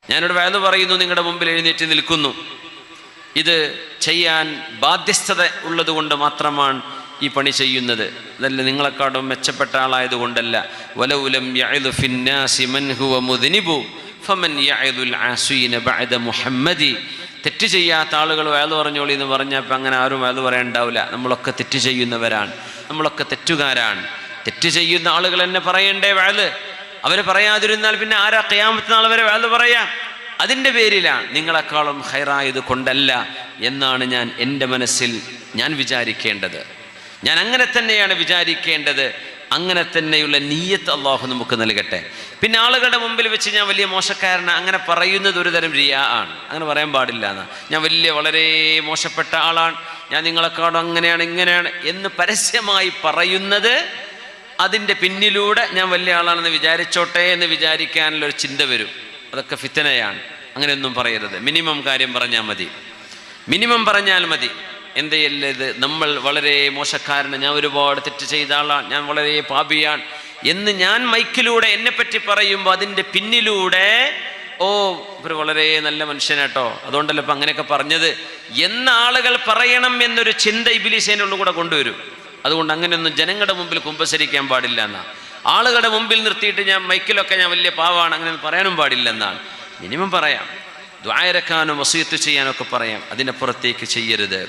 ഞാനിവിടെ വഅദ് പറയുന്നു, നിങ്ങളുടെ മുമ്പിൽ എഴുന്നേറ്റ് നിൽക്കുന്നു. ഇത് ചെയ്യാൻ ബാധ്യസ്ഥത ഉള്ളത് കൊണ്ട് മാത്രമാണ് ഈ പണി ചെയ്യുന്നത്. അതല്ല നിങ്ങളെക്കാളും മെച്ചപ്പെട്ട ആളായതുകൊണ്ടല്ല. വലൗലം യഅദു ഫിന്നാസി മൻ ഹുവ മുദ്നിബു ഫമൻ യഅദുൽ ആസീന ബഅദ മുഹമ്മദി. തെറ്റ് ചെയ്യാത്ത ആളുകൾ വഅദ് പറഞ്ഞോളി എന്ന് പറഞ്ഞപ്പോൾ അങ്ങനെ ആരും വഅദ് പറയാനുണ്ടാവില്ല. നമ്മളൊക്കെ തെറ്റ് ചെയ്യുന്നവരാണ്, നമ്മളൊക്കെ തെറ്റുകാരാണ്. തെറ്റ് ചെയ്യുന്ന ആളുകൾ തന്നെ പറയണ്ടേ വഅദ്? അവർ പറയാതിരുന്നാൽ പിന്നെ ആരാ ഖിയാമത്ത് നാൾ വരെ വഅദ് പറയാം? അതിൻ്റെ പേരിലാണ്, നിങ്ങളെക്കാളും ഖൈറായത് കൊണ്ടല്ല എന്നാണ് എൻ്റെ മനസ്സിൽ ഞാൻ വിചാരിക്കേണ്ടത്. ഞാൻ അങ്ങനെ തന്നെയാണ് വിചാരിക്കേണ്ടത്. അങ്ങനെ തന്നെയുള്ള നീയത്ത് അള്ളാഹു നമുക്ക് നൽകട്ടെ. പിന്നെ ആളുകളുടെ മുമ്പിൽ വെച്ച് ഞാൻ വലിയ മോശക്കാരനാണ് അങ്ങനെ പറയുന്നത് ഒരു തരം റിയാ ആണ്. അങ്ങനെ പറയാൻ പാടില്ല എന്നാ. ഞാൻ വളരെ മോശപ്പെട്ട ആളാണ്, ഞാൻ നിങ്ങളെക്കാളും അങ്ങനെയാണ് ഇങ്ങനെയാണ് എന്ന് പരസ്യമായി പറയുന്നത്, അതിൻ്റെ പിന്നിലൂടെ ഞാൻ വലിയ ആളാണെന്ന് വിചാരിച്ചോട്ടെ എന്ന് വിചാരിക്കാനുള്ളൊരു ചിന്ത വരും. അതൊക്കെ ഫിത്തനയാണ്. അങ്ങനെയൊന്നും പറയരുത്. മിനിമം കാര്യം പറഞ്ഞാൽ മതി, മിനിമം പറഞ്ഞാൽ മതി. എന്തയല്ല ഇത്, നമ്മൾ വളരെ മോശക്കാരന്, ഞാൻ ഒരുപാട് തെറ്റ് ചെയ്ത ആളാണ്, ഞാൻ വളരെ പാപിയാണ് എന്ന് ഞാൻ മൈക്കിലൂടെ എന്നെപ്പറ്റി പറയുമ്പോൾ അതിൻ്റെ പിന്നിലൂടെ ഇവർ വളരെ നല്ല മനുഷ്യനാട്ടോ, അതുകൊണ്ടല്ലോ ഇപ്പം അങ്ങനെയൊക്കെ പറഞ്ഞത് എന്ന ആളുകൾ പറയണം എന്നൊരു ചിന്ത ഇബ്ലീസിൻ്റെ ഉള്ളിൽ കൂടെ കൊണ്ടുവരും. അതുകൊണ്ട് അങ്ങനെയൊന്നും ജനങ്ങളുടെ മുമ്പിൽ കുമ്പസരിക്കാൻ പാടില്ല എന്നാണ്. ആളുകളുടെ മുമ്പിൽ നിർത്തിയിട്ട് ഞാൻ മൈക്കിലൊക്കെ ഞാൻ വലിയ പാവാണ് അങ്ങനെ പറയാനും പാടില്ല എന്നാണ്. മിനിമം പറയാം, ദുആ ഇറക്കാനും വസിയത്ത് ചെയ്യാനൊക്കെ പറയാം, അതിനപ്പുറത്തേക്ക് ചെയ്യരുത്.